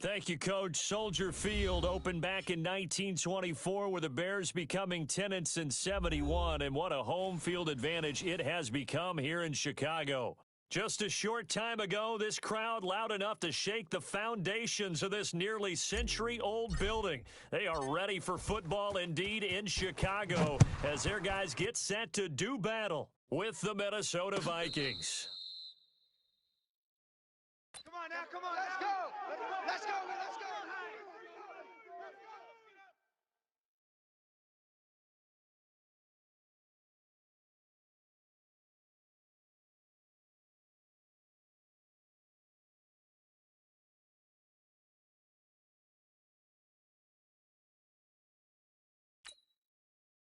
Thank you, Coach. Soldier Field opened back in 1924 with the Bears becoming tenants in 71, and what a home field advantage it has become here in Chicago. Just a short time ago, this crowd loud enough to shake the foundations of this nearly century-old building. They are ready for football indeed in Chicago as their guys get set to do battle with the Minnesota Vikings. Come on now, come on, let's go! Let's go, let's go!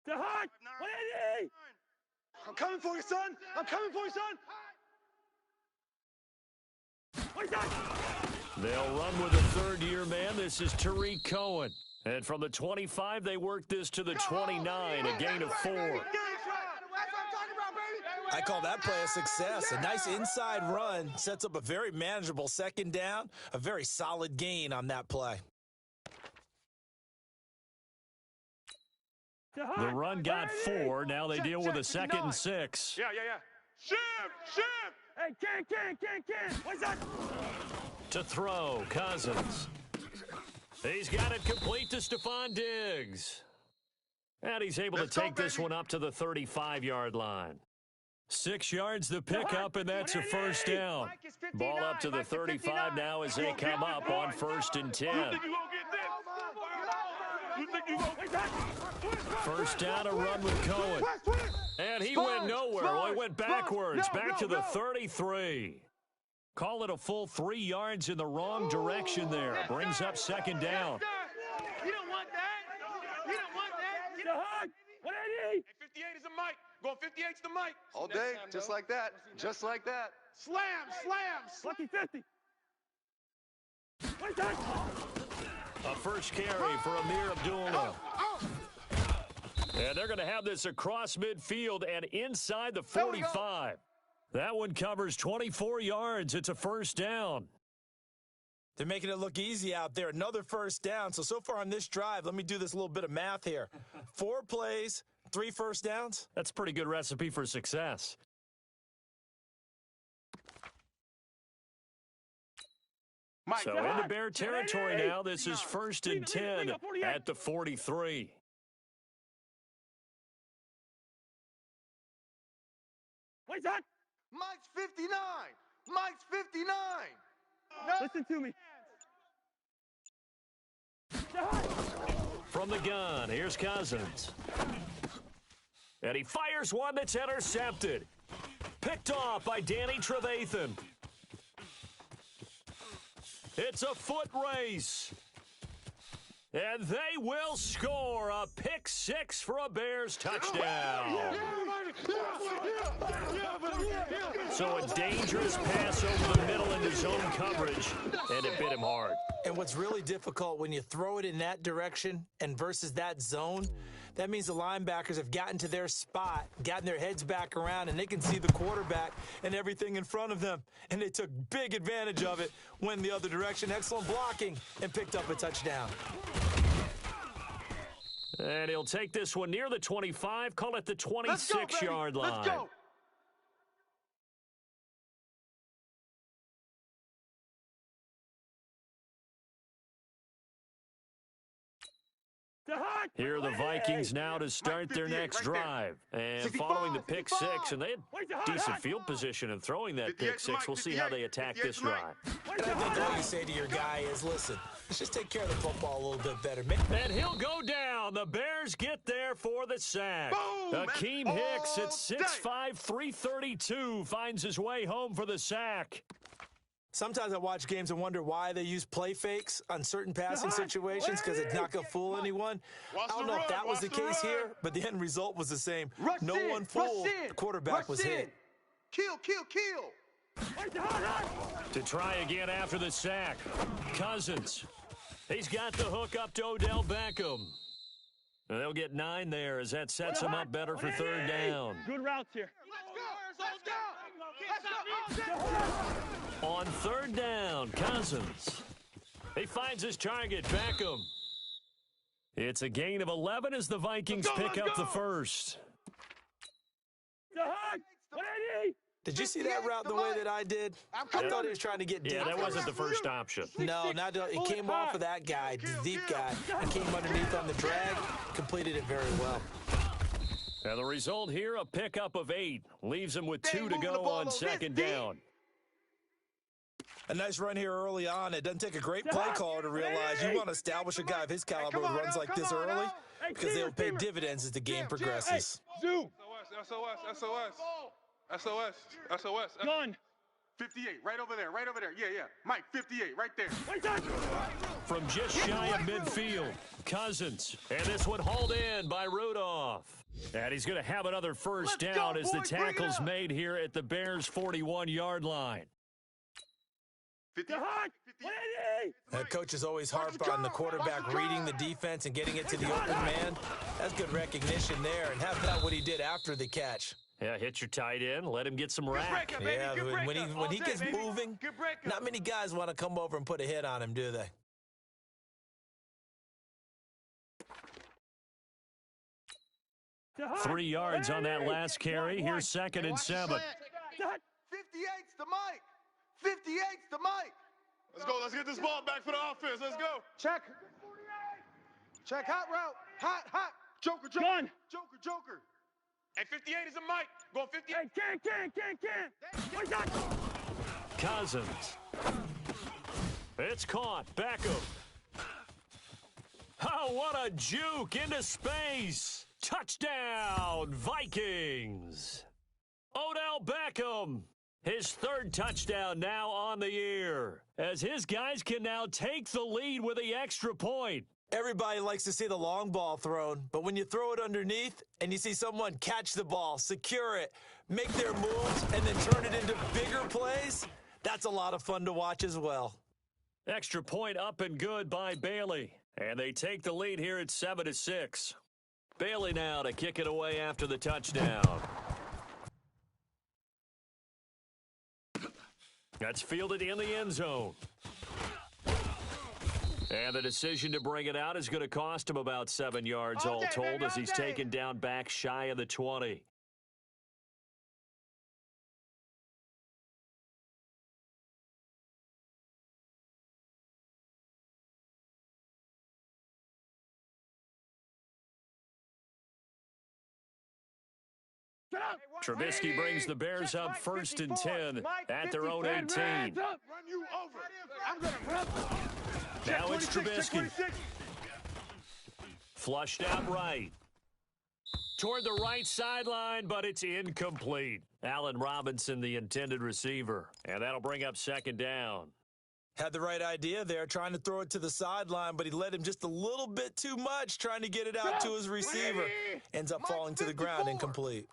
To Hunt! 180! I'm coming for you, son! I'm coming for you, son! They'll run with a third-year man. This is Tariq Cohen. And from the 25, they work this to the 29, a gain of 4. I call that play a success. A nice inside run sets up a very manageable second down, a very solid gain on that play. The run got 4. Now they deal with a 2nd and 6. Yeah. Shift! Hey, Ken! What's that? To throw, Cousins. He's got it complete to Stephon Diggs. And he's able to take this one up to the 35-yard line. 6 yards the pickup, and that's a first down. Ball up to the 35 now as they come up on 1st and 10. First down, a run with Cohen. And he went nowhere. Well, he went backwards, back to the 33. Call it a full 3 yards in the wrong direction there. Brings up 2nd down. You don't want that. You don't want that. To Hunt! 180! Hey, 58 is the mic. Going 58's the mic. All day, just like that. Just like that. Slam. Lucky 50. What's that? A first carry for Amir Abdullah. And they're going to have this across midfield and inside the 45. That one covers 24 yards. It's a first down. They're making it look easy out there. Another first down. So far on this drive, let me do this little bit of math here. 4 plays, 3 first downs. That's a pretty good recipe for success. So into Bear territory now. This is 1st and 10 at the 43. What's that? Mike's 59. Mike's 59. Listen to me. From the gun, here's Cousins. And he fires one that's intercepted. Picked off by Danny Trevathan. It's a foot race. And they will score a pick 6 for a Bears touchdown. So a dangerous pass over the middle into zone coverage, and it bit him hard. And what's really difficult when you throw it in that direction and versus that zone, that means the linebackers have gotten to their spot, gotten their heads back around, and they can see the quarterback and everything in front of them. And they took big advantage of it, went the other direction. Excellent blocking, and picked up a touchdown. And he'll take this one near the 25, call it the 26-yard line. Let's go. Here are the Vikings now to start their next drive. And following the pick 6, and they had decent field position in throwing that pick 6. We'll see how they attack this drive. And I think all you say to your guy is, listen, let's just take care of the football a little bit better. And he'll go down. The Bears get there for the sack. Akeem Hicks at 6'5", 332 finds his way home for the sack. Sometimes I watch games and wonder why they use play fakes on certain passing situations because it's not going to fool anyone. I don't know if that was the case here, but the end result was the same. No one fooled. The quarterback was hit. Kill. To try again after the sack. Cousins. He's got the hook up to Odell Beckham. And they'll get 9 there as that sets him up better for 3rd down. Good routes here. On 3rd down, Cousins. He finds his target, Beckham. It's a gain of 11 as the Vikings pick up the first. The hug. 180. Did you see that route the way that I did? I thought he was trying to get deep. Yeah, that wasn't the first option. No, he came off of that guy, the deep guy, and came underneath on the drag, completed it very well. And the result here, a pickup of 8. Leaves him with 2 to go on second down. A nice run here early on. It doesn't take a great play caller to realize you want to establish a guy of his caliber who runs like this early because they'll pay dividends as the game progresses. Zoom. SOS. Gun. 58, right over there. Yeah. Mike, 58, right there. From just shy of midfield, Cousins. And this one hauled in by Rudolph. And he's going to have another first down as the tackle's made here at the Bears' 41-yard line. Coach is always harp on the quarterback reading the defense and getting it to the open man. That's good recognition there. And how about what he did after the catch? Yeah, hit your tight end, let him get some rack. Yeah, when he gets moving, not many guys want to come over and put a hit on him, do they? Three yards on that last carry. Here's 2nd and 7. 58's the Mike. 58's the Mike. Let's go. Let's get this ball back for the offense. Let's go. Check. Hot route. Hot. Joker. Gun. Joker. Hey, 58 is a Mike. Going 58. Can. Cousins. It's caught. Beckham. Oh, what a juke into space. Touchdown, Vikings. Odell Beckham. His 3rd touchdown now on the year, as his guys can now take the lead with the extra point. Everybody likes to see the long ball thrown, but when you throw it underneath and you see someone catch the ball, secure it, make their moves, and then turn it into bigger plays, that's a lot of fun to watch as well. Extra point up and good by Bailey, and they take the lead here at 7-6. Bailey now to kick it away after the touchdown. That's fielded in the end zone. And the decision to bring it out is going to cost him about 7 yards all told as he's taken down back shy of the 20. Trubisky brings the Bears up 1st and 10 at their own 18. Run you over. I'm going to run. Now it's Trubisky. Flushed out right. Toward the right sideline, but it's incomplete. Allen Robinson, the intended receiver. And that'll bring up 2nd down. Had the right idea there, trying to throw it to the sideline, but he led him just a little bit too much, trying to get it out to his receiver. Ends up falling to the ground incomplete.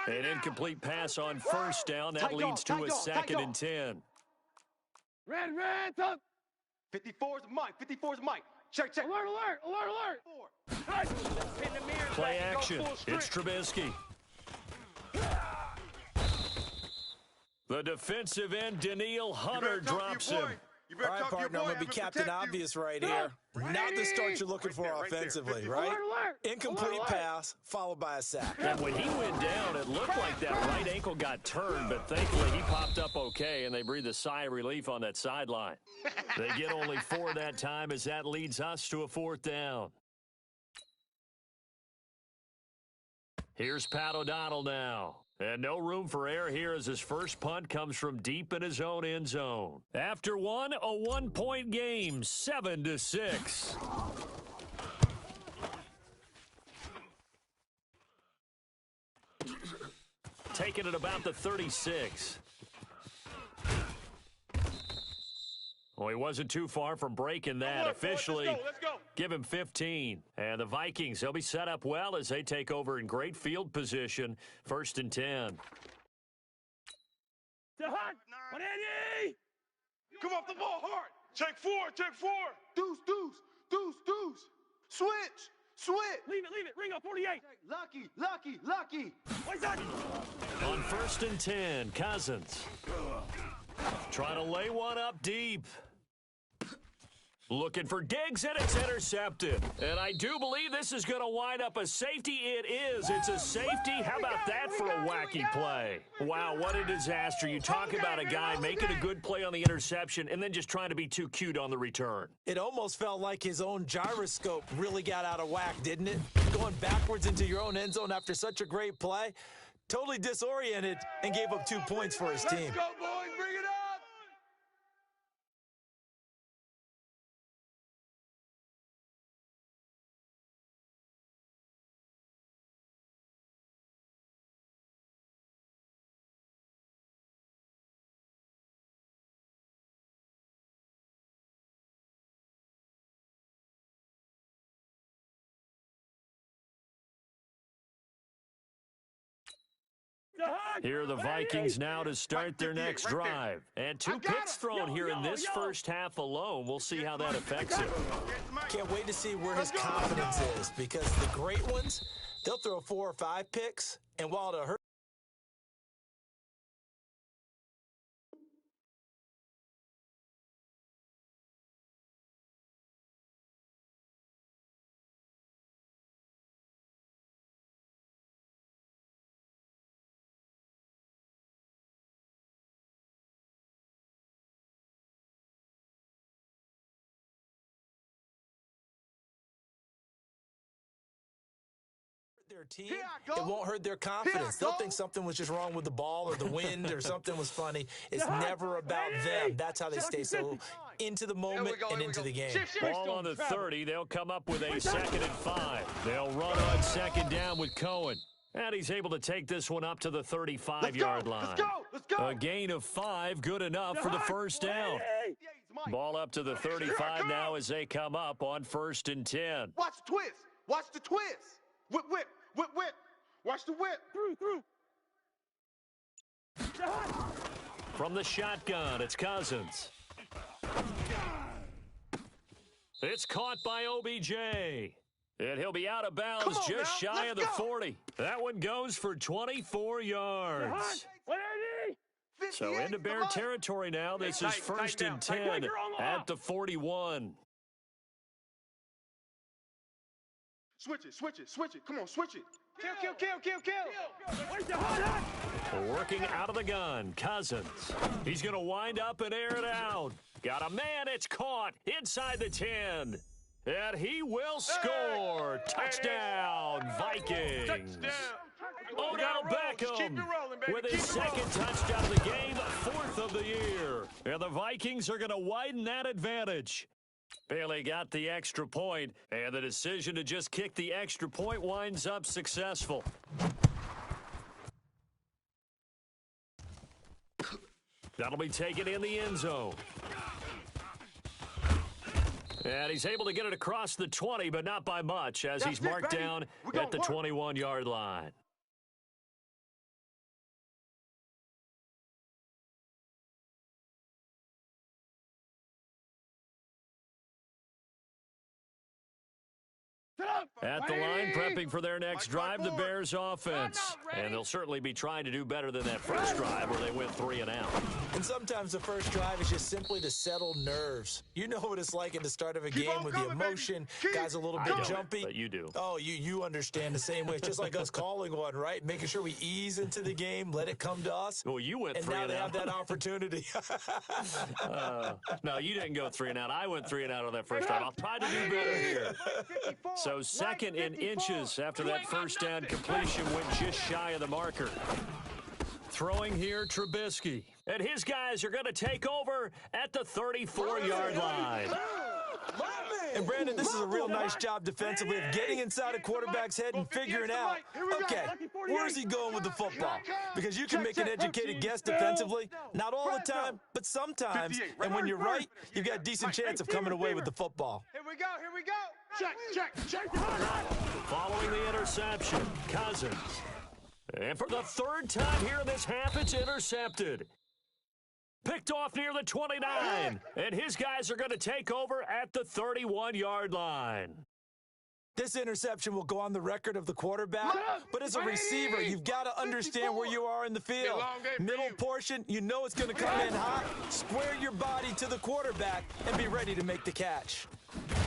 An incomplete pass on 1st down. That leads to a 2nd and 10. Red, up. 54's Mike. Check. Alert. Play action. It's Trubisky. The defensive end, Daniil Hunter, drops him. All right, partner, I'm going to be Captain Obvious right here. Not the start you're looking for offensively, right? Incomplete pass, followed by a sack. And when he went down, it looked like that right ankle got turned, but thankfully he popped up okay, and they breathed a sigh of relief on that sideline. They get only 4 that time as that leads us to a 4th down. Here's Pat O'Donnell now. And no room for error here as his first punt comes from deep in his own end zone. After a 1-point game, 7-6. Taking it about the 36. Well, he wasn't too far from breaking that. Officially, let's go. Give him 15. And the Vikings, they'll be set up well as they take over in great field position. 1st and 10. Come off the ball hard. Check 4. Deuce. Switch. Leave it. Ringo, 48. Lucky. What's that? On 1st and 10, Cousins. Trying to lay one up deep. Looking for Diggs, and it's intercepted. And I do believe this is going to wind up a safety. It is. It's a safety. How about that for a wacky play? Wow, what a disaster. You talk about a guy making a good play on the interception and then just trying to be too cute on the return. It almost felt like his own gyroscope really got out of whack, didn't it? Going backwards into your own end zone after such a great play. Totally disoriented and gave up 2 points for his team. Let's go, boys. Bring it up. Here are the Vikings now to start their next drive. And 2 picks thrown here in this first half alone. We'll see how that affects him. Can't wait to see where his confidence is, because the great ones, they'll throw 4 or 5 picks, and while it hurt, their team, it won't hurt their confidence. They'll think something was just wrong with the ball or the wind or something was funny. It's never about them. That's how they stay so into the moment and into the game. Ball on the 30. They'll come up with a 2nd and 5. They'll run on 2nd down with Cohen. And he's able to take this one up to the 35-yard line. Let's go. A gain of 5, good enough for the first down. Ball up to the 35 now as they come up on 1st and 10. Watch the twist. Watch the twist. Whip, whip, whip, whip. Watch the whip. Through. From the shotgun, it's Cousins. It's caught by OBJ. And he'll be out of bounds just shy of the 40. That one goes for 24 yards. So into Bear territory now. This is 1st and 10 at the 41. Switch it. Come on, switch it. Kill. Working out of the gun, Cousins. He's going to wind up and air it out. Got a man, it's caught inside the 10. And he will score. Touchdown, Vikings. Touchdown. Odell Beckham with his 2nd touchdown of the game, 4th of the year. And the Vikings are going to widen that advantage. Bailey got the extra point, and the decision to just kick the extra point winds up successful. That'll be taken in the end zone. And he's able to get it across the 20, but not by much, as he's marked down at the 21-yard line. At the line, prepping for their next drive, the Bears offense. And they'll certainly be trying to do better than that first drive where they went 3 and out. And sometimes the first drive is just simply to settle nerves. You know what it's like at the start of a game with the emotion. Guys a little bit jumpy. But you do. Oh, you understand the same way. It's just like us calling one, right? Making sure we ease into the game, let it come to us. Well, you went 3 and out. And now they have that opportunity. No, you didn't go 3 and out. I went 3 and out on that first drive. I'll try to do better here. So 2nd in inches after that first down completion went just shy of the marker. Throwing here, Trubisky. And his guys are going to take over at the 34-yard line. And Brandon, this is a real nice job defensively of getting inside a quarterback's head and figuring out, okay, where's he going with the football? Because you can make an educated guess defensively, not all the time, but sometimes. And when you're right, you've got a decent chance of coming away with the football. Here we go. Check. Following the interception, Cousins. And for the 3rd time here in this half, it's intercepted. Picked off near the 29. And his guys are going to take over at the 31-yard line. This interception will go on the record of the quarterback, but as a receiver, you've got to understand where you are in the field. Middle portion, you know it's going to come in hot. Square your body to the quarterback and be ready to make the catch.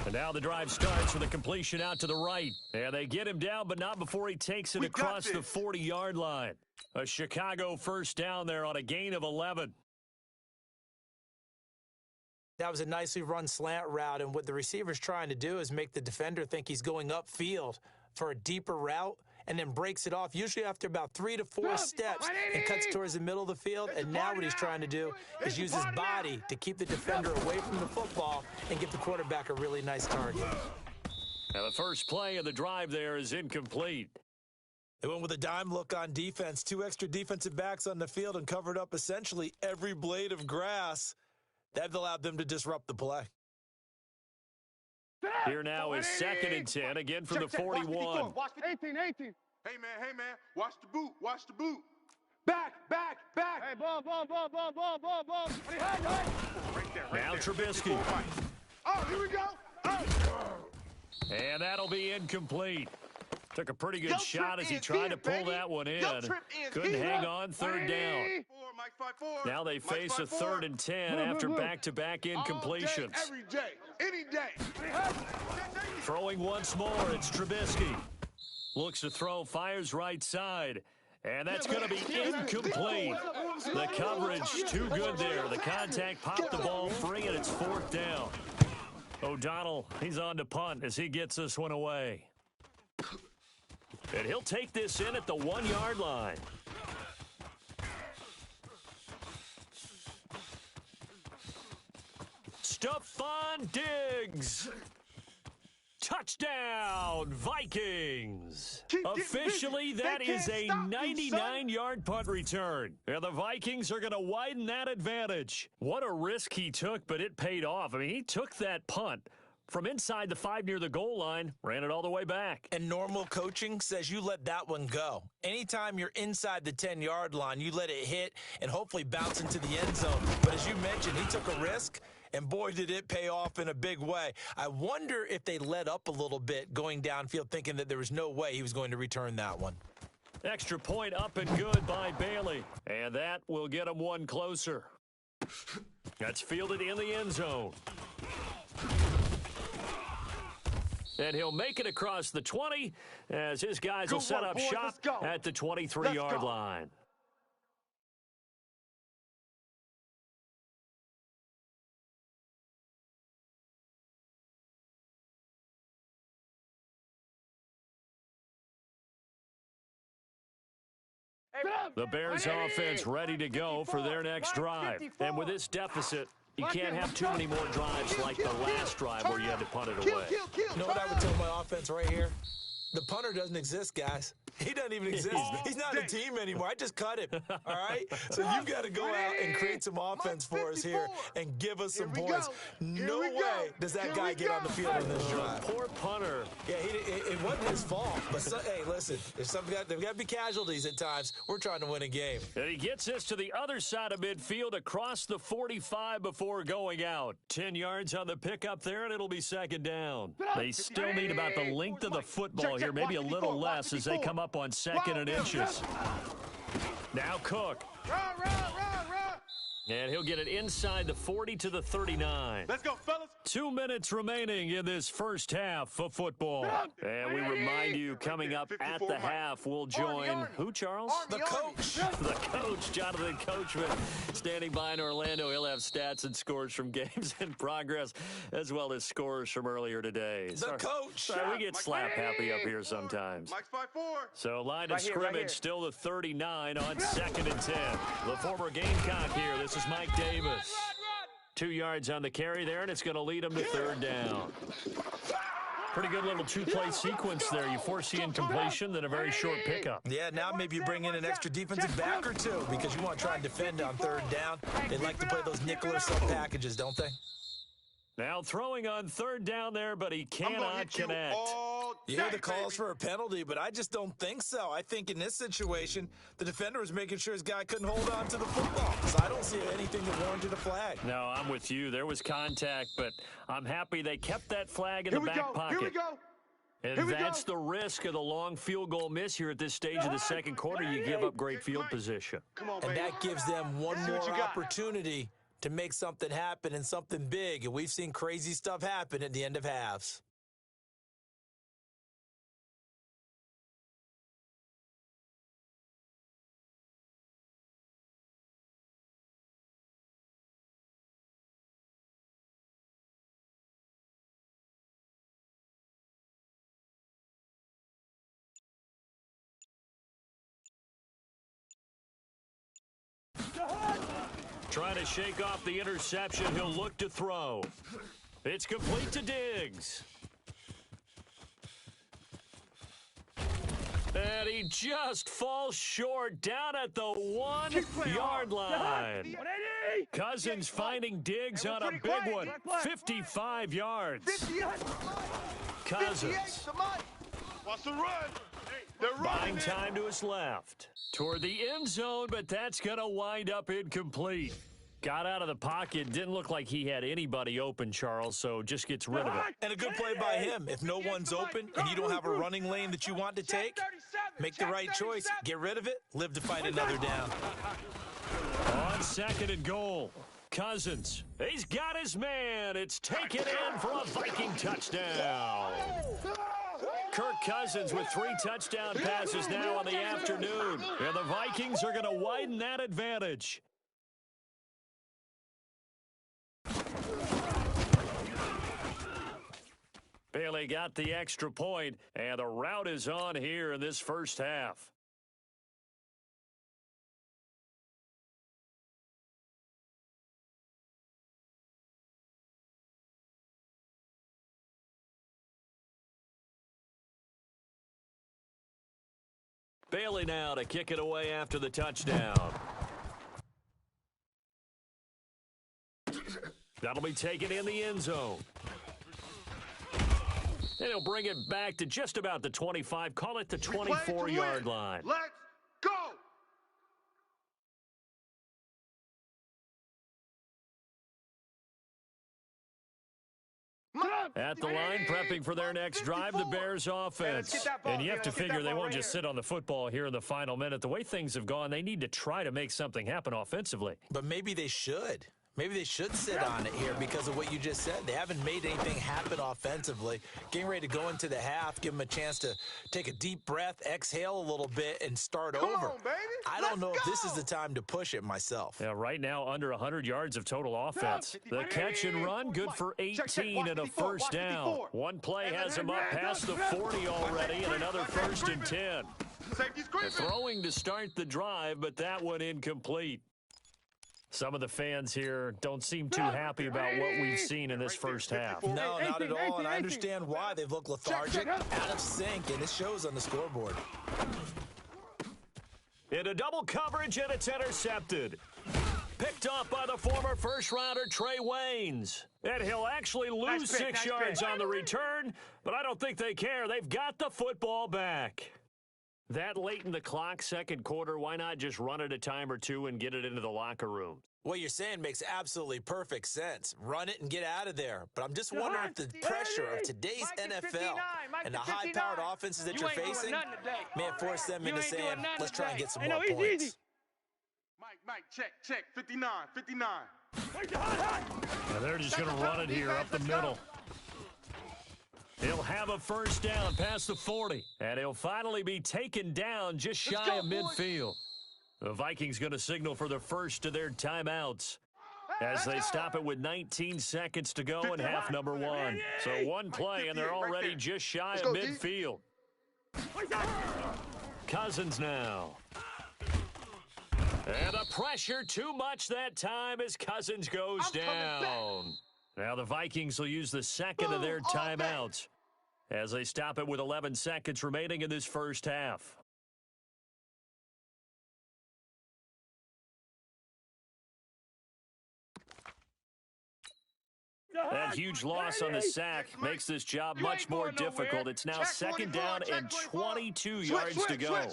And now the drive starts with a completion out to the right. And they get him down, but not before he takes it across the 40-yard line. A Chicago first down there on a gain of 11. That was a nicely run slant route, and what the receiver's trying to do is make the defender think he's going upfield for a deeper route and then breaks it off, usually after about 3 to 4 steps, and cuts towards the middle of the field. And now what he's trying to do is use his body to keep the defender away from the football and give the quarterback a really nice target. Now the first play of the drive there is incomplete. They went with a dime look on defense, 2 extra defensive backs on the field and covered up essentially every blade of grass. That allowed them to disrupt the play. Here now is 2nd and 10, again from the 41. 18. Hey, man, watch the boot, watch the boot. Back. Hey, ball. Right there. Now Trubisky. Oh, here we go. Oh. And that'll be incomplete. Took a pretty good shot as he tried to pull that one in. Couldn't hang on, 3rd down. Now they face a 3rd and 10 after back-to-back incompletions. Every day, any day. Throwing once more, it's Trubisky. Looks to throw, fires right side. And that's going to be incomplete. The coverage too good there. The contact popped the ball free, and it's 4th down. O'Donnell, he's on to punt as he gets this one away. And he'll take this in at the 1-yard line. Stephon Diggs. Touchdown, Vikings. Officially, that is a 99-yard punt return. And the Vikings are going to widen that advantage. What a risk he took, but it paid off. I mean, he took that punt from inside the 5 near the goal line, ran it all the way back. And normal coaching says you let that one go. Anytime you're inside the 10-yard line, you let it hit and hopefully bounce into the end zone. But as you mentioned, he took a risk, and boy, did it pay off in a big way. I wonder if they let up a little bit going downfield, thinking that there was no way he was going to return that one. Extra point up and good by Bailey. And that will get him one closer. That's fielded in the end zone. And he'll make it across the 20 as his guys will set up shop at the 23-yard line. The Bears offense ready to go for their next drive. And with this deficit, you can't have too many more drives like the last drive where you had to punt it away. You know what I would tell my offense right here? The punter doesn't exist, guys. He doesn't even exist. He's not a team anymore. I just cut him, all right? So you've got to go out and create some offense for us here and give us some points. No way does that guy get on the field in this drive. Poor punter. Yeah, it wasn't his fault. But, hey, listen, there've got to be casualties at times. We're trying to win a game. And he gets this to the other side of midfield across the 45 before going out. 10 yards on the pickup there, and it'll be 2nd down. They still need about the length of the football here, maybe a little less as they come up on 2nd and inches. Now Cook. And he'll get it inside the 40 to the 39. Let's go, fellas. 2 minutes remaining in this first half of football. And we remind you, coming up at the half, we'll join who, Charles? The coach. The coach, Jonathan Coachman, standing by in Orlando. He'll have stats and scores from games in progress, as well as scores from earlier today. The coach. Sorry, we get slap happy up here sometimes. Mike's 5-4. So line of scrimmage still the 39 on 2nd and 10. The former Gamecock here. This is Mike Davis. 2 yards on the carry there, and it's going to lead him to 3rd down. Pretty good little two-play sequence there. You force the incompletion, then a very short pickup. Yeah, now maybe you bring in an extra defensive back or two because you want to try and defend on 3rd down. They like to play those nickel or sub packages, don't they? Now throwing on 3rd down there, but he cannot connect. You hear the calls for a penalty, but I just don't think so. I think in this situation, the defender was making sure his guy couldn't hold on to the football. So I don't see anything that warranted a flag. No, I'm with you. There was contact, but I'm happy they kept that flag in the back pocket. Here we go. And that's the risk of the long field goal miss here at this stage of the second quarter. You give up great field position. Come on, And baby. that gives them one more opportunity to make something happen and something big. And we've seen crazy stuff happen at the end of halves. Trying to shake off the interception. He'll look to throw. It's complete to Diggs. And he just falls short down at the 1-yard line. Cousins finding Diggs on a big one. 55 yards. Cousins. Wants to run. They're Buying running. time to his left. Toward the end zone, but that's going to wind up incomplete. Got out of the pocket. Didn't look like he had anybody open, Charles, so just gets rid of it. And a good play by him. If no one's open and you don't have a running lane that you want to take, make the right choice. Get rid of it. Live to fight another down. On second and goal. Cousins. He's got his man. It's taken in for a Viking touchdown. Kirk Cousins with 3 touchdown passes now on the afternoon. And the Vikings are going to widen that advantage. Bailey got the extra point, and the route is on here in this first half. Bailey now to kick it away after the touchdown. That'll be taken in the end zone. And he'll bring it back to just about the 25. Call it the 24-yard line. Let's go. At the line, prepping for their next drive, the Bears offense. And you have to figure they won't just sit on the football here in the final minute. The way things have gone, they need to try to make something happen offensively. But maybe they should. Maybe they should sit on it here because of what you just said. They haven't made anything happen offensively. Getting ready to go into the half, give them a chance to take a deep breath, exhale a little bit, and start over. on, baby. I don't know if this is the time to push it myself. Yeah, right now, under 100 yards of total offense. The catch and run, good for 18 and a first down. One play has him up past the 40 already, and another first and 10. Throwing to start the drive, but that one incomplete. Some of the fans here don't seem too happy about what we've seen in this first half. No, not at all, and I understand why. They've looked lethargic, out of sync, and it shows on the scoreboard. Into double coverage, and it's intercepted. Picked up by the former first-rounder Trey Waynes. And he'll actually lose 6 yards on the return, but I don't think they care. They've got the football back. That late in the clock, second quarter, why not just run it a time or two and get it into the locker room? What you're saying makes absolutely perfect sense. Run it and get out of there. But I'm just wondering if the pressure of today's NFL and the high-powered offenses that you're facing may have forced them into saying, let's try and get some more points. Mike, check. 59. Now they're just going to run it here up the middle. He'll have a first down past the 40, and he'll finally be taken down just shy of midfield. The Vikings going to signal for the first of their timeouts as they stop it with 19 seconds to go in half number 1. So one play, and they're already just shy of midfield. Cousins now. And the pressure too much that time as Cousins goes down. Now the Vikings will use the second of their timeouts as they stop it with 11 seconds remaining in this first half. That huge loss on the sack makes this job much more difficult. It's now second down and 22 yards to go.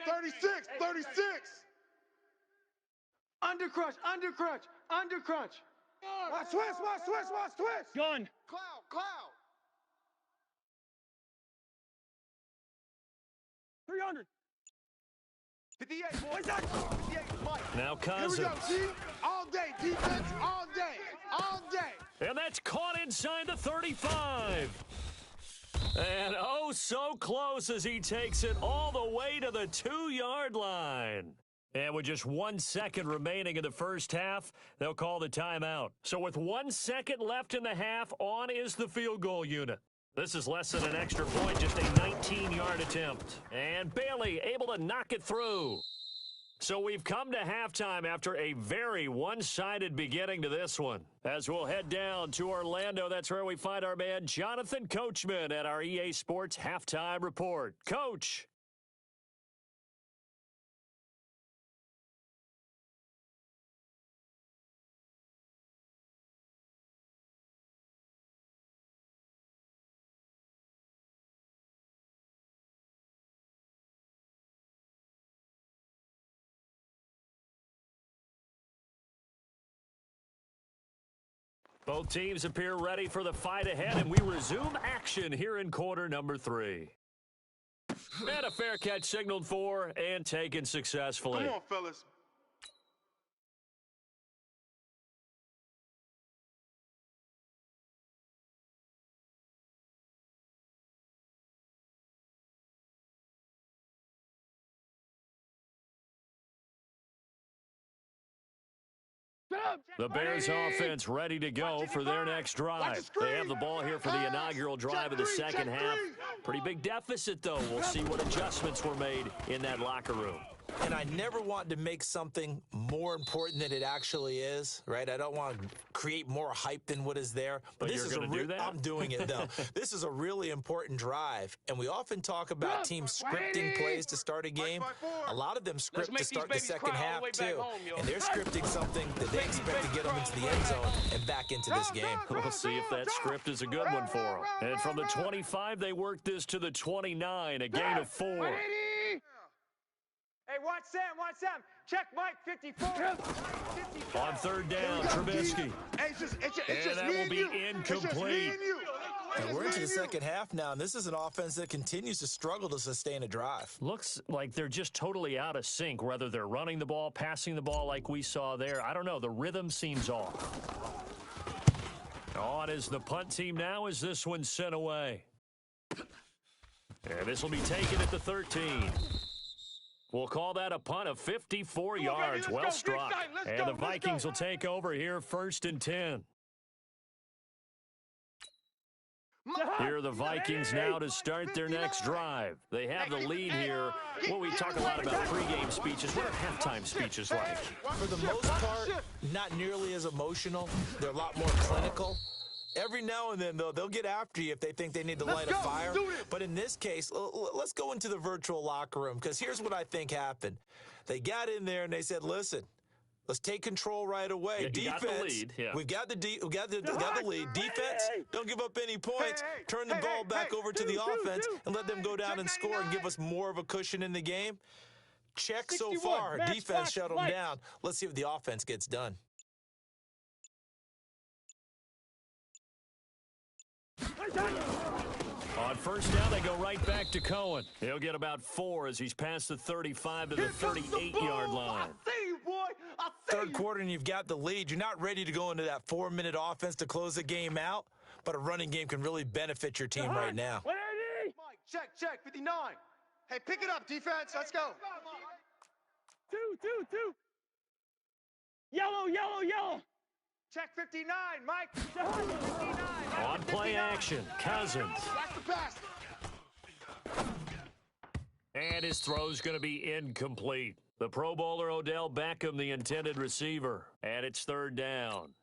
36. Under crunch. Watch twist. Gun. Cloud. 100. 58, boys. 58, Mike. Now Here we go, Cousins. G. All day, defense, all day, all day. And that's caught inside the 35. And oh, so close as he takes it all the way to the 2-yard line. And with just 1 second remaining in the first half, they'll call the timeout. So with 1 second left in the half, on is the field goal unit. This is less than an extra point, just a 19-yard attempt. And Bailey able to knock it through. So we've come to halftime after a very one-sided beginning to this one. As we'll head down to Orlando, that's where we find our man Jonathan Coachman at our EA Sports Halftime Report. Coach. Both teams appear ready for the fight ahead, and we resume action here in quarter number 3. And a fair catch signaled for and taken successfully. Come on, fellas. The Bears offense ready to go for their next drive. They have the ball here for the inaugural drive of the second half. Pretty big deficit, though. We'll see what adjustments were made in that locker room. And I never want to make something more important than it actually is, right? I don't want to create more hype than what is there. But this you're is going to do that? I'm doing it, though. This is a really important drive. And we often talk about teams scripting plays to start a game. A lot of them script to start the second half, too. And they're scripting something that they expect to get them into the end zone and back into this game. We'll see if that script is a good one for them. And from the 25, they work this to the 29, a gain of 4. Hey, watch Sam. Check Mike, 54. On third down, Trubisky. Hey, it's just And that me will and be you. It's just me incomplete. and you. And we're into the second half now, and this is an offense that continues to struggle to sustain a drive. Looks like they're just totally out of sync, whether they're running the ball, passing the ball like we saw there. I don't know. The rhythm seems off. On is the punt team now as this one's sent away. And this will be taken at the 13. We'll call that a punt of 54 yards. Well struck. And the Vikings will take over here, 1st and 10. Here are the Vikings now to start their next drive. They have the lead here. Well, we talk a lot about pregame speeches. What are halftime speeches like? For the most part, not nearly as emotional. They're a lot more clinical. Every now and then, though, they'll get after you if they think they need to light a fire. But in this case, let's go into the virtual locker room, because here's what I think happened. They got in there and they said, listen, let's take control right away. Yeah, Defense, got the lead. Yeah. we've got the lead. Defense, don't give up any points. Turn the ball back over to the offense and let them go down and score and give us more of a cushion in the game. Check so far. Defense shut them down. Let's see if the offense gets done. On first down, they go right back to Cohen. He'll get about 4 as he's past the 35 to the 38-yard line. I see you, boy. I see Third you. quarter and you've got the lead. You're not ready to go into that 4-minute offense to close the game out, but a running game can really benefit your team right now. Mike, check, 59. Hey, pick it up, defense. Let's go. 2. Yellow. Check 59, Mike. 59. On play action, Cousins. That's the pass. And his throw's going to be incomplete. The Pro Bowler Odell Beckham, the intended receiver. And it's third down.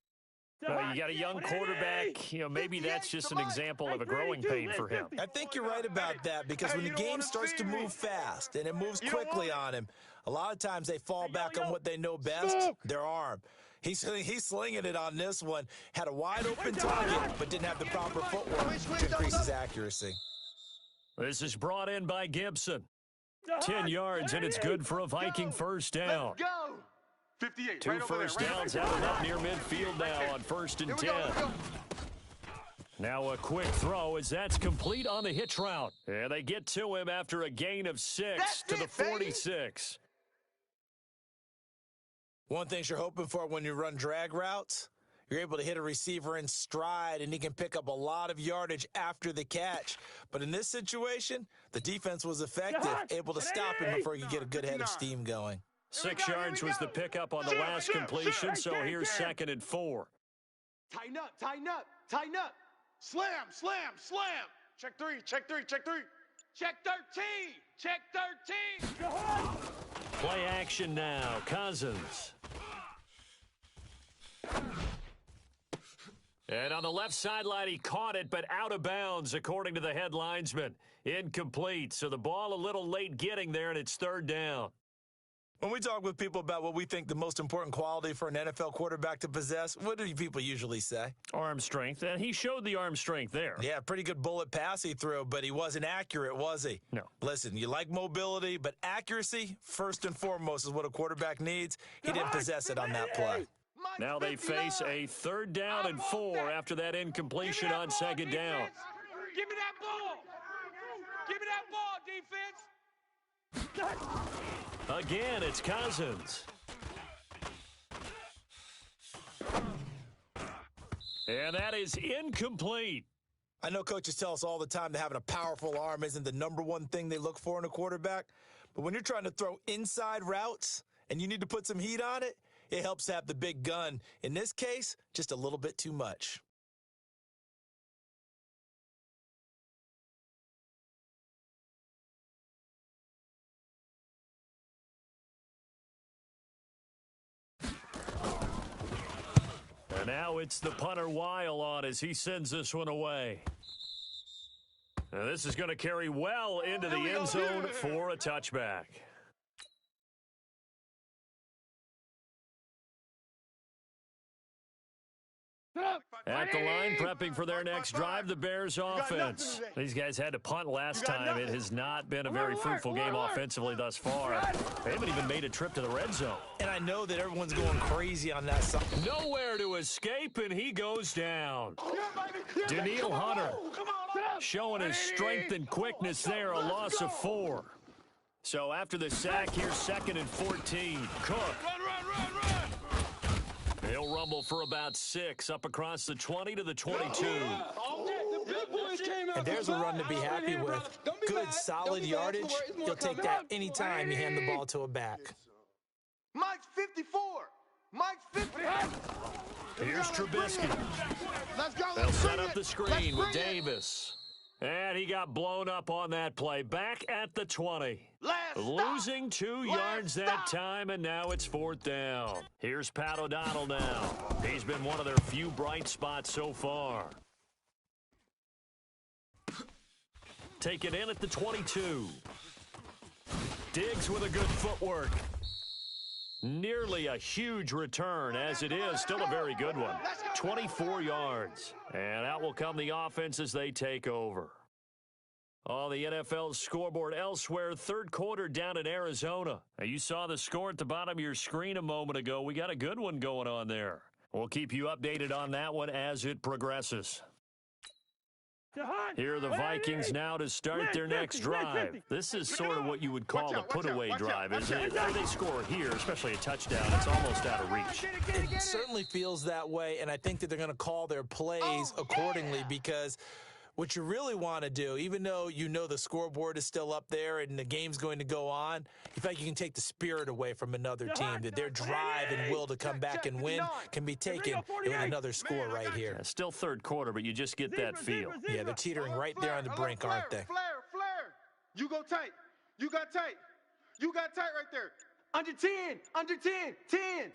You got a young quarterback. Maybe that's just an example of a growing pain for him. I think you're right about that, because when the game starts to move fast and it moves quickly on him, a lot of times they fall back on what they know best, their arm. He's slinging it on this one. Had a wide open target, but didn't have the proper footwork to increase his accuracy. This is brought in by Gibson. 10 yards, and it's good for a Viking first down. Let's go. 58. 2 first downs out near midfield now on 1st and 10. Now a quick throw as that's complete on the hitch route. And they get to him after a gain of 6 to the 46. One thing you're hoping for when you run drag routes, you're able to hit a receiver in stride, and he can pick up a lot of yardage after the catch. But in this situation, the defense was effective, able to stop him before he could get a good head of steam going. 6 yards was the pickup on the last completion, so here's 2nd and 4. Tighten up, tighten up, tighten up. Slam, slam, slam. Check 3, check 3, check 3. Check 13. Check 13. Play action now. Cousins. And on the left sideline, he caught it, but out of bounds, according to the head linesman. Incomplete, so the ball a little late getting there, and it's 3rd down. When we talk with people about what we think the most important quality for an NFL quarterback to possess, what do people usually say? Arm strength, and he showed the arm strength there. Yeah, pretty good bullet pass he threw, but he wasn't accurate, was he? No. Listen, you like mobility, but accuracy, first and foremost, is what a quarterback needs. He didn't possess it on that play. Now they face a 3rd down and 4 after that incompletion on 2nd down. Give me that ball. Give me that ball, defense. Again, it's Cousins. And that is incomplete. I know coaches tell us all the time that having a powerful arm isn't the #1 thing they look for in a quarterback. But when you're trying to throw inside routes and you need to put some heat on it, it helps to have the big gun. In this case, just a little bit too much. And now it's the punter Weil on as he sends this one away. Now this is going to carry well into the end zone for a touchback. At the line, prepping for their next drive, the Bears offense. These guys had to punt last time. It has not been a very fruitful game offensively thus far. They haven't even made a trip to the red zone. And I know that everyone's going crazy on that side. Nowhere to escape, and he goes down. Daniil Hunter showing his strength and quickness there, a loss of 4. So after the sack, here's 2nd and 14. Cook. He'll rumble for about 6 up across the 20 to the 22. And there's a run to be happy with. Good, solid yardage. You'll take that anytime you hand the ball to a back. Mike's 54. Mike's 54. Here's Trubisky. Let's go. They'll set up the screen with Davis. And he got blown up on that play. Back at the 20. Losing 2 yards that time, and now it's 4th down. Here's Pat O'Donnell now. He's been one of their few bright spots so far. Take it in at the 22. Diggs with a good footwork. Nearly a huge return, as it is. Still a very good one. 24 yards. And out will come the offense as they take over. On the NFL scoreboard elsewhere, 3rd quarter down in Arizona. Now, you saw the score at the bottom of your screen a moment ago. We got a good one going on there. We'll keep you updated on that one as it progresses. Here are the Vikings now to start their next drive. This is sort of what you would call a put-away drive, isn't it? If they score here, especially a touchdown, it's almost out of reach. It certainly feels that way, and I think that they're going to call their plays accordingly because what you really want to do, even though you know the scoreboard is still up there and the game's going to go on, you feel like you can take the spirit away from another team, that their drive and will to come back and win can be taken with another score right here. Yeah, still 3rd quarter, but you just get that feel. Yeah, they're teetering right there on the brink, aren't they? Flare. You go tight. You got tight. You got tight right there. Under 10. Under 10. 10.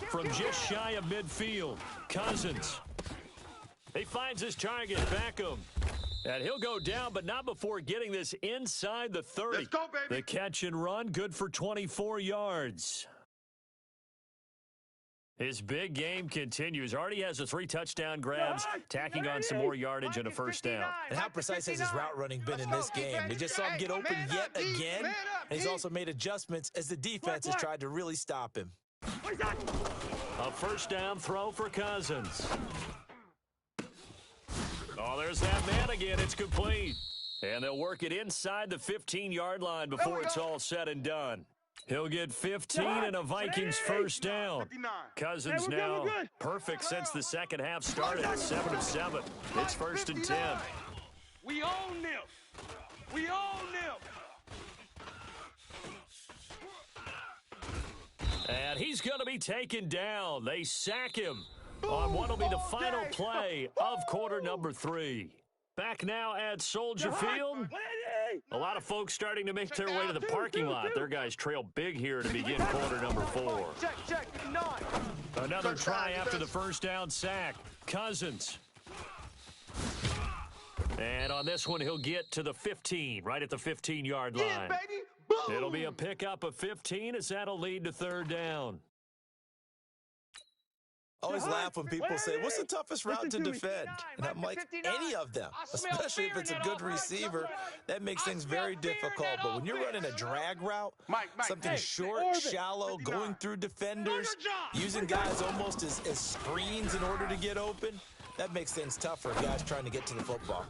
From just shy of midfield, Cousins. He finds his target, Beckham. And he'll go down, but not before getting this inside the 30. Let's go, baby. The catch and run, good for 24 yards. His big game continues. Already has the 3 touchdown grabs, tacking on some more yardage and a 1st down. And how precise has his route running been in this game? We just saw him get open yet again, and he's also made adjustments as the defense has tried to really stop him. A 1st down throw for Cousins. Oh, there's that man again. It's complete. And they'll work it inside the 15-yard line before it's all said and done. He'll get 15 and a Vikings first down. 59. Cousins Hey, we're now good. perfect since the second half started at 7 of 7. It's 1st and 10. We own them. We own them. And he's going to be taken down. They sack him on what will be the final play of quarter number 3. Back now at Soldier Field. A lot of folks starting to make their way to the parking lot. Their guys trail big here to begin quarter number 4. Check. 9. Another try after the first down sack. Cousins. And on this one, he'll get to the 15, right at the 15-yard line. Yeah, baby. Boom. It'll be a pickup of 15 as that'll lead to third down. I always laugh when people say, what's the toughest route to defend? And I'm like, any of them, especially if it's a good receiver. That makes things very difficult. But when you're running a drag route, something short, shallow, going through defenders, using guys almost as screens in order to get open, that makes things tough for guys trying to get to the football.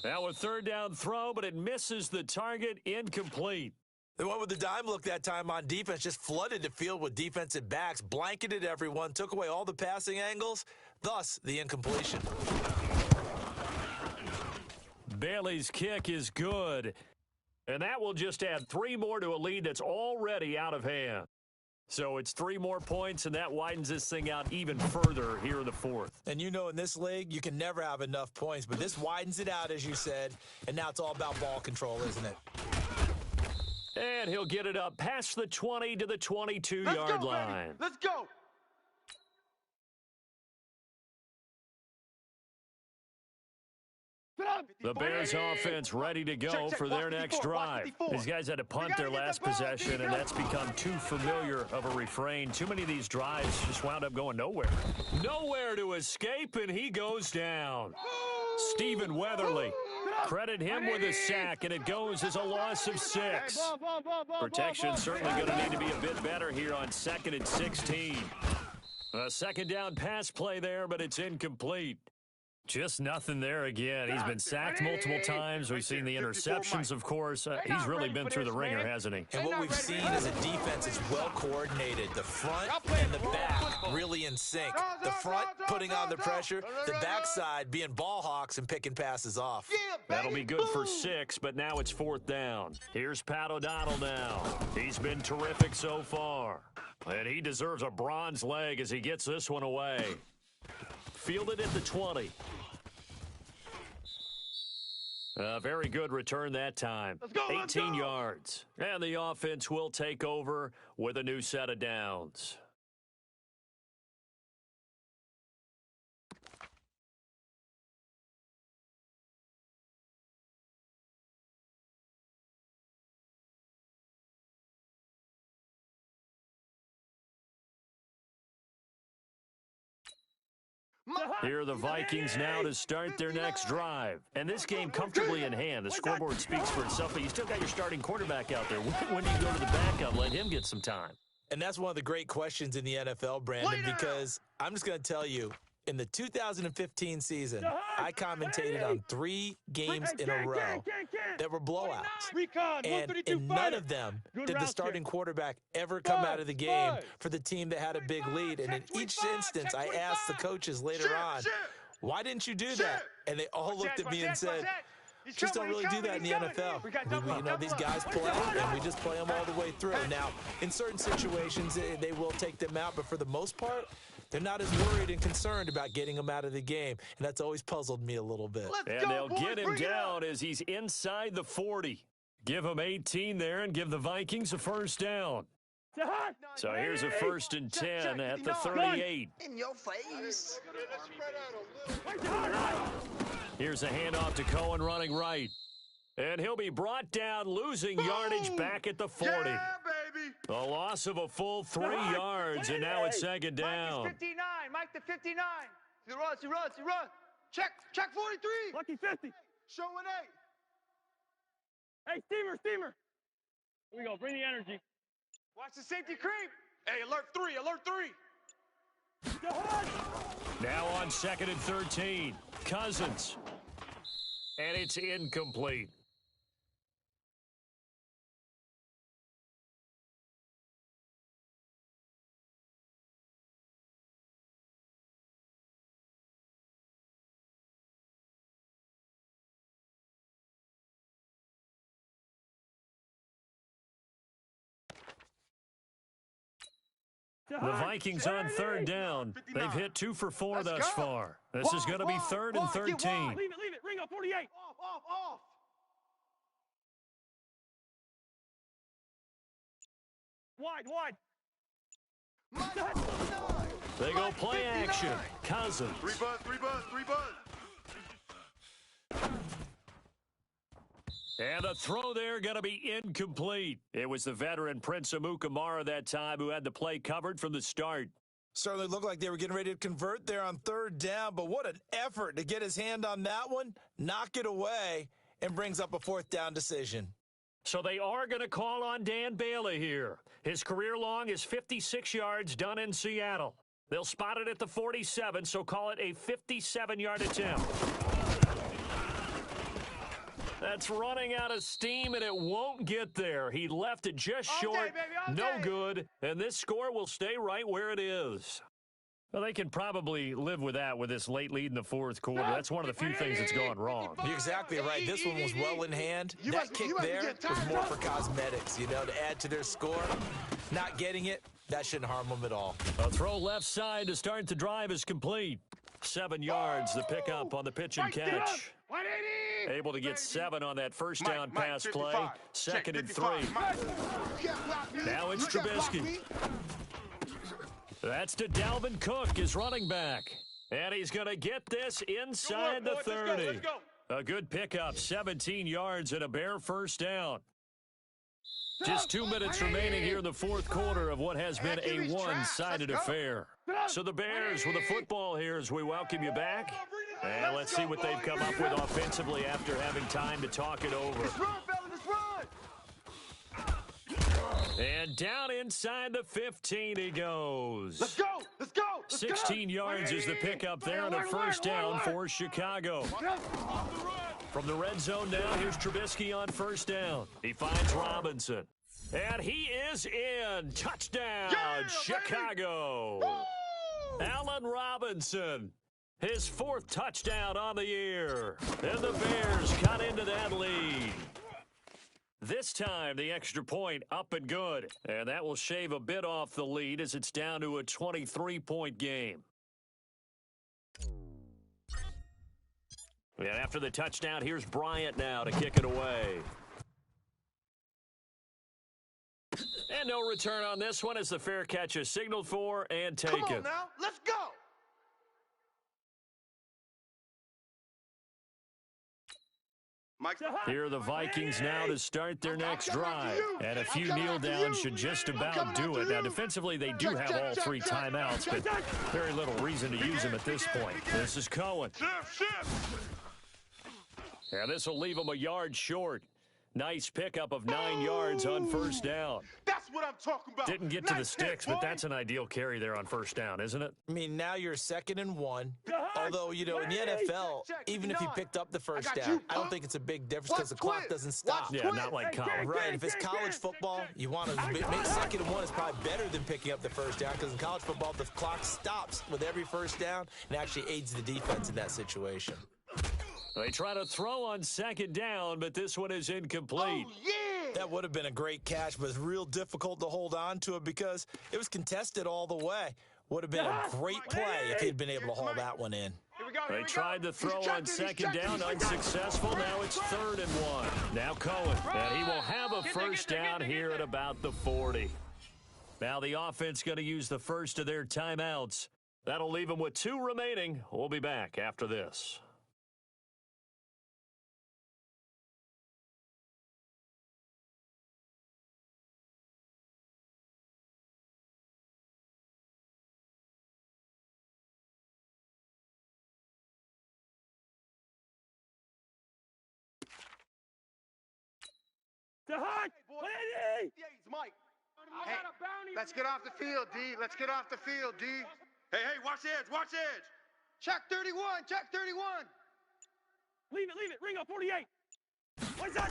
Now a third down throw, but it misses the target, incomplete. They went with the dime look that time on defense, just flooded the field with defensive backs, blanketed everyone, took away all the passing angles, thus the incompletion. Bailey's kick is good, and that will just add 3 more to a lead that's already out of hand. So it's 3 more points, and that widens this thing out even further here in the 4th. And you know, in this league, you can never have enough points, but this widens it out, as you said, and now it's all about ball control, isn't it? And he'll get it up past the 20 to the 22-yard line. Baby. Let's go. The Bears offense ready to go for their next drive. These guys had to punt their last possession, and that's become too familiar of a refrain. Too many of these drives just wound up going nowhere. Nowhere to escape, and he goes down. Stephen Weatherly. Credit him with a sack, and it goes as a loss of 6. Protection certainly going to need to be a bit better here on 2nd and 16. A second down pass play there, but it's incomplete. Just nothing there again. He's been sacked multiple times. We've seen the interceptions, of course. He's really been through the ringer, hasn't he? And what we've seen as a defense is well coordinated. The front and the back really in sync. The front putting on the pressure, the backside being ball hawks and picking passes off. That'll be good for 6, but now it's 4th down. Here's Pat O'Donnell now. He's been terrific so far. And he deserves a bronze leg as he gets this one away. Fielded at the 20. A very good return that time. 18 yards. And the offense will take over with a new set of downs. Here are the Vikings now to start their next drive. And this game comfortably in hand. The scoreboard speaks for itself, but you still got your starting quarterback out there. When do you go to the backup? Let him get some time. And that's one of the great questions in the NFL, Brandon, because I'm just going to tell you, in the 2015 season, I commentated on 3 games in a row that were blowouts. And in none of them did the starting quarterback ever come out of the game for the team that had a big lead. And in each instance, I asked the coaches later on, why didn't you do that? And they all looked at me and said, just don't really do that in the NFL. You know, these guys play, and we just play them all the way through. Now, in certain situations, they will take them out, but for the most part, they're not as worried and concerned about getting him out of the game, and that's always puzzled me a little bit. And they'll get him down as he's inside the 40. Give him 18 there and give the Vikings a first down. So here's a 1st and 10 at the 38. In your face. Here's a handoff to Cohen running right. And he'll be brought down, losing yardage back at the 40. Yeah, baby. A loss of a full 3 yards, and now it's 2nd down. Mike is 59. Mike to 59. He runs. Check 43. Lucky 50. Showing 8. Hey, steamer. Here we go. Bring the energy. Watch the safety creep. Hey, alert 3. Now on 2nd and 13. Cousins. And it's incomplete. The Vikings on third down. They've hit 2 for 4 thus far. This is going to be 3rd and 13. Leave it. Ring up 48. Off. Wide. They go play action. Cousins. Three buzz. And a throw there going to be incomplete. It was the veteran Prince Amukamara that time who had the play covered from the start. Certainly looked like they were getting ready to convert there on third down, but what an effort to get his hand on that one, knock it away, and brings up a 4th down decision. So they are going to call on Dan Bailey here. His career long is 56 yards done in Seattle. They'll spot it at the 47, so call it a 57-yard attempt. That's running out of steam, and it won't get there. He left it just short. No good, and this score will stay right where it is. Well, they can probably live with that with this late lead in the 4th quarter. That's one of the few things that's gone wrong. You're exactly right. This one was well in hand. That kick there was more for cosmetics, to add to their score. Not getting it, that shouldn't harm them at all. A throw left side to start the drive is complete. 7 yards, the pickup on the pitch and catch. Able to get 7 on that first down pass play. 2nd and 3. Now it's Trubisky. That's to Dalvin Cook, his running back. And he's going to get this inside the 30. Let's go. A good pickup, 17 yards and a Bear first down. Just 2 minutes remaining here in the 4th quarter of what has been a one-sided affair. So the Bears with the football here as we welcome you back. And let's see what they've come up with offensively after having time to talk it over. Let's run, fellas, let's run. And down inside the 15 he goes. Let's go. 16 yards is the pickup there and a first down for Chicago. From the red zone now, here's Trubisky on first down. He finds Robinson. And he is in. Touchdown, Chicago. Allen Robinson. His 4th touchdown on the year. And the Bears cut into that lead. This time, the extra point up and good. And that will shave a bit off the lead as it's down to a 23-point game. And after the touchdown, here's Bryant now to kick it away. And no return on this one as the fair catch is signaled for and taken. Come on now, let's go. Here are the Vikings now to start their next drive. And a few kneel downs should just about do it. Now, defensively, they do have all 3 timeouts, but very little reason to use them at this point. This is Cohen. And this will leave them a yard short. Nice pickup of 9 yards on first down. That's what I'm talking about. Didn't get to the sticks, but that's an ideal carry there on first down, isn't it? I mean, now you're 2nd and 1. Although, in the NFL, even if you picked up the first down, I don't think it's a big difference because the clock doesn't stop. Yeah, not like college. Right, if it's college football, you want to make 2nd and 1 is probably better than picking up the first down because in college football, the clock stops with every first down and actually aids the defense in that situation. They try to throw on 2nd down, but this one is incomplete. Oh, yeah. That would have been a great catch, but it's real difficult to hold on to it because it was contested all the way. Would have been a great play if he'd been able to hold that one in. They tried to throw on 2nd down, unsuccessful. Now it's 3rd and 1. Now Cohen, and he will have a first down here at about the 40. Now the offense going to use the first of their timeouts. That'll leave them with 2 remaining. We'll be back after this. Hey, Mike. Hey, let's get off the field, D. Let's get off the field, D. Hey, watch edge. Check 31. Check 31. Leave it. Ringo, 48. What's that?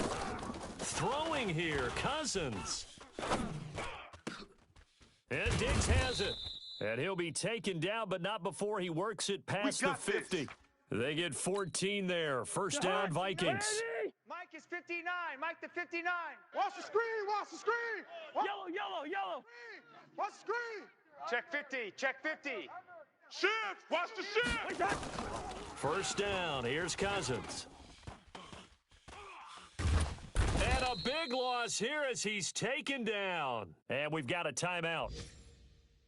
Throwing here, Cousins. And Diggs has it. And he'll be taken down, but not before he works it past the 50. They get 14 there. First down, Vikings. Ready? Mike is 59. Mike the 59. Watch the screen. Watch the screen. Yellow. Watch the screen. Check 50. Check 50. Shift. Watch the shift. What's that? First down, here's Cousins. And a big loss here as he's taken down. And we've got a timeout.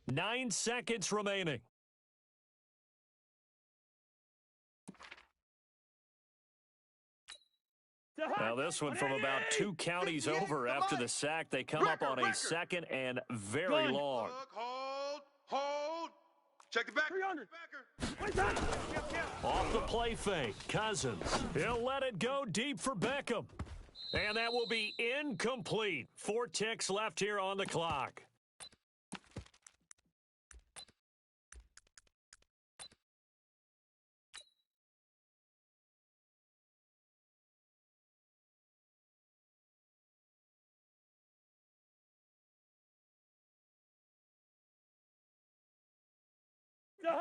9 seconds remaining. Now this one from about 2 counties over after the sack. They come up on a second and very long. Hold. Check it back. 300. Backer. What's that? Off the play fake, Cousins. He'll let it go deep for Beckham. And that will be incomplete. 4 ticks left here on the clock.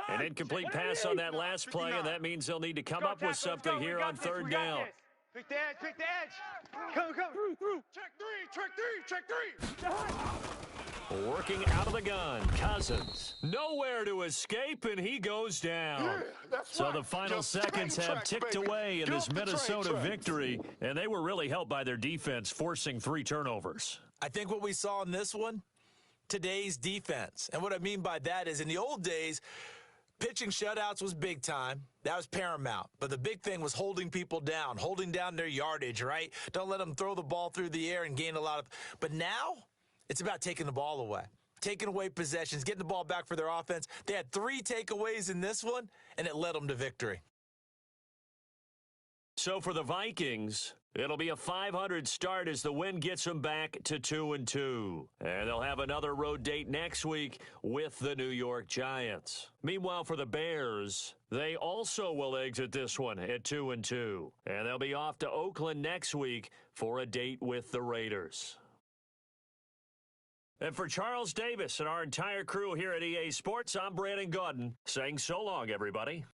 An incomplete pass on that last play, and that means they'll need to come up with something here on third down. Pick the edge. Come. Through. Check three. Working out of the gun, Cousins. Nowhere to escape, and he goes down. Yeah, that's So right. the final Just seconds train have tracks, ticked baby. away in Get this off the train Minnesota tracks. victory, and they were really helped by their defense, forcing 3 turnovers. I think what we saw in this one, today's defense. And what I mean by that is in the old days, pitching shutouts was big time. That was paramount. But the big thing was holding people down, holding down their yardage, right? Don't let them throw the ball through the air and gain a lot of. But now it's about taking the ball away, taking away possessions, getting the ball back for their offense. They had 3 takeaways in this one, and it led them to victory. So for the Vikings, it'll be a 500 start as the win gets them back to 2-2. And they'll have another road date next week with the New York Giants. Meanwhile, for the Bears, they also will exit this one at 2-2. And they'll be off to Oakland next week for a date with the Raiders. And for Charles Davis and our entire crew here at EA Sports, I'm Brandon Gaudin saying so long, everybody.